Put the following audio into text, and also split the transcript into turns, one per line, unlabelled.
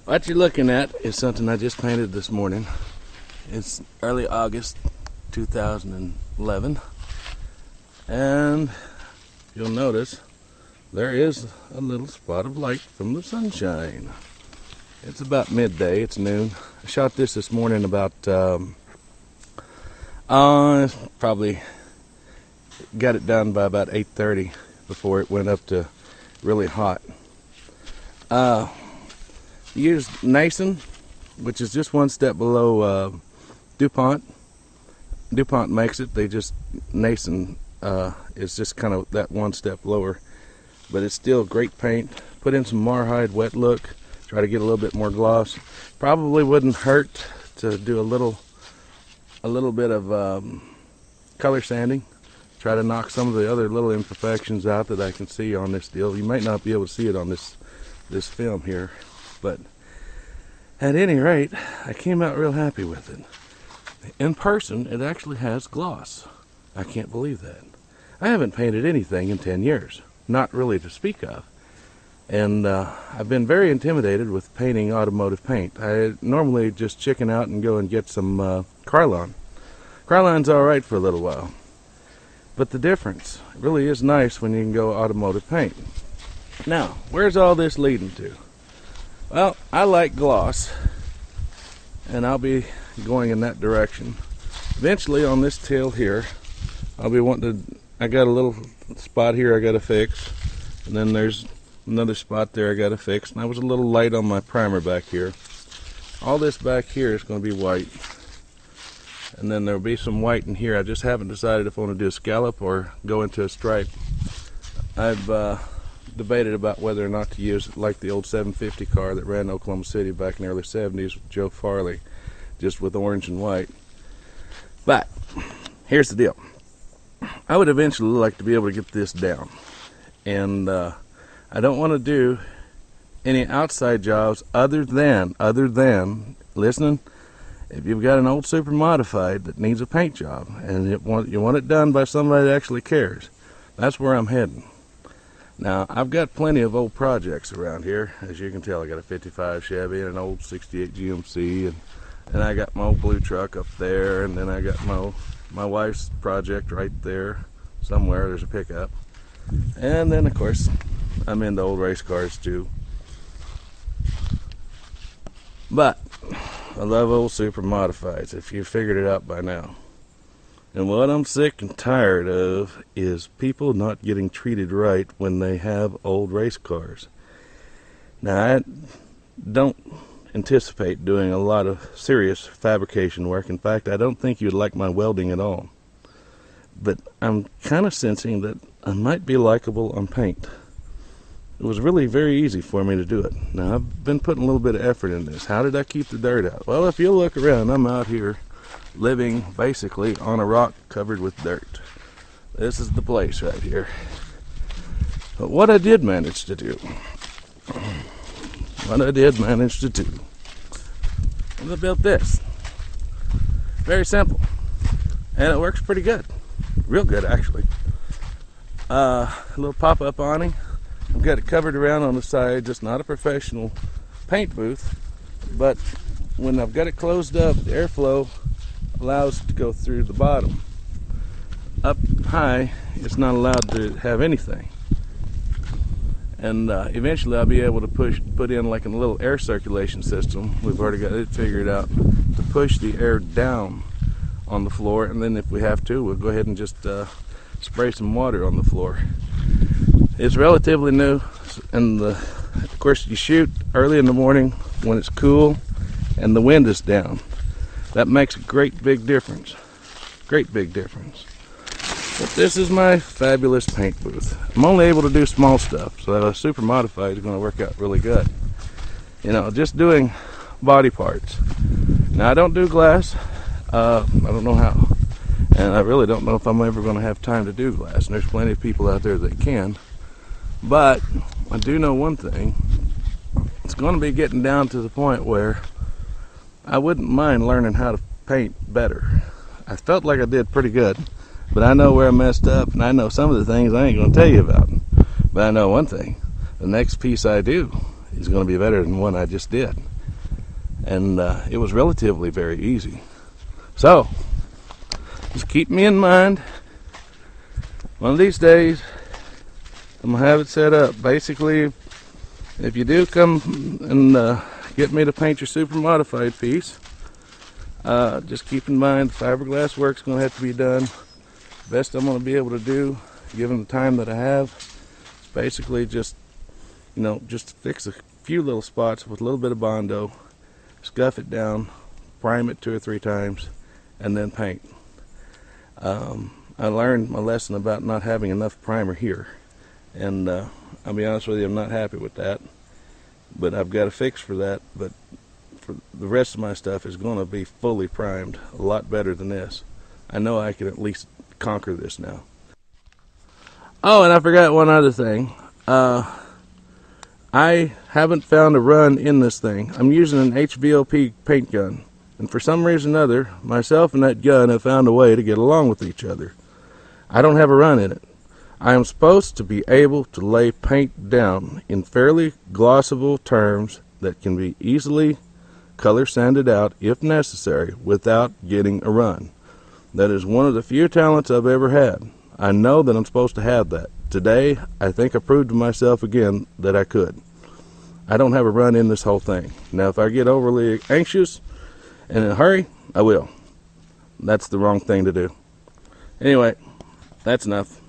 What you're looking at is something I just painted this morning. It's early August 2011, and you'll notice there is a little spot of light from the sunshine. It's about midday, it's noon. I shot this morning about, probably got it done by about 8:30 before it went up to really hot. Used Nason, which is just one step below DuPont. DuPont makes it. They just, Nason is just kind of that one step lower, but it's still great paint. Put in some Marhide wet look, try to get a little bit more gloss. Probably wouldn't hurt to do a little bit of color sanding. Try to knock some of the other little imperfections out that I can see on this deal. You might not be able to see it on this film here, but at any rate, I came out real happy with it. In person, it actually has gloss. I can't believe that. I haven't painted anything in 10 years, not really to speak of. And I've been very intimidated with painting automotive paint. I normally just chicken out and go and get some Krylon. Krylon's alright for a little while. But the difference really is nice when you can go automotive paint. Now, where's all this leading to? Well, I like gloss, and I'll be going in that direction. Eventually on this tail here, I'll be wanting to, I got a little spot here I got to fix, and then there's another spot there I got to fix, and I was a little light on my primer back here. All this back here is going to be white, and then there'll be some white in here. I just haven't decided if I want to do a scallop or go into a stripe. I've debated about whether or not to use like the old 750 car that ran Oklahoma City back in the early 70s with Joe Farley, just with orange and white. But here's the deal. I would eventually like to be able to get this down, and I don't want to do any outside jobs other than listening. If you've got an old super modified that needs a paint job and you want it done by somebody that actually cares, that's where I'm heading. Now, I've got plenty of old projects around here. As you can tell, I got a 55 Chevy and an old 68 GMC, and I got my old blue truck up there, and then I got my wife's project right there somewhere. There's a pickup. And then, of course, I'm into old race cars too. But I love old super modifieds, if you figured it out by now. And what I'm sick and tired of is people not getting treated right when they have old race cars. Now, I don't anticipate doing a lot of serious fabrication work. In fact, I don't think you'd like my welding at all. But I'm kind of sensing that I might be likable on paint. It was really very easy for me to do it. Now, I've been putting a little bit of effort in this. How did I keep the dirt out? Well, if you look around, I'm out here living basically on a rock covered with dirt. This is the place right here. But what I did manage to do, I built this. Very simple. And it works pretty good. Real good, actually. A little pop-up awning. I've got it covered around on the side, just not a professional paint booth, but when I've got it closed up, the airflow allows it to go through the bottom. Up high, it's not allowed to have anything. And eventually I'll be able to put in like a little air circulation system. We've already got it figured out to push the air down on the floor, and then if we have to, we'll go ahead and just spray some water on the floor. It's relatively new, and of course you shoot early in the morning when it's cool and the wind is down. That makes a great big difference. Great big difference. But this is my fabulous paint booth. I'm only able to do small stuff, so a super modified is going to work out really good. You know, just doing body parts. Now, I don't do glass. I don't know how. And I really don't know if I'm ever going to have time to do glass. And there's plenty of people out there that can. But I do know one thing. It's going to be getting down to the point where I wouldn't mind learning how to paint better. I felt like I did pretty good, but I know where I messed up, and I know some of the things I ain't going to tell you about. But I know one thing. The next piece I do is going to be better than one I just did. and it was relatively very easy. So just keep me in mind. One of these days I'm gonna have it set up. Basically, if you do come and get me to paint your super modified piece, just keep in mind the fiberglass work's gonna have to be done. Best I'm gonna be able to do, given the time that I have, is basically just, just fix a few little spots with a little bit of Bondo, scuff it down, prime it 2 or 3 times, and then paint. I learned my lesson about not having enough primer here, and I'll be honest with you, I'm not happy with that, but I've got a fix for that. But for the rest of my stuff is going to be fully primed, a lot better than this. I know I can at least conquer this now. Oh, and I forgot one other thing. I haven't found a run in this thing. I'm using an HVOP paint gun, and for some reason or other, myself and that gun have found a way to get along with each other. I don't have a run in it. I am supposed to be able to lay paint down in fairly glossable terms that can be easily color sanded out if necessary without getting a run. That is one of the few talents I've ever had. I know that I'm supposed to have that. Today, I think I proved to myself again that I could. I don't have a run in this whole thing. Now, if I get overly anxious and in a hurry, I will. That's the wrong thing to do. Anyway, that's enough.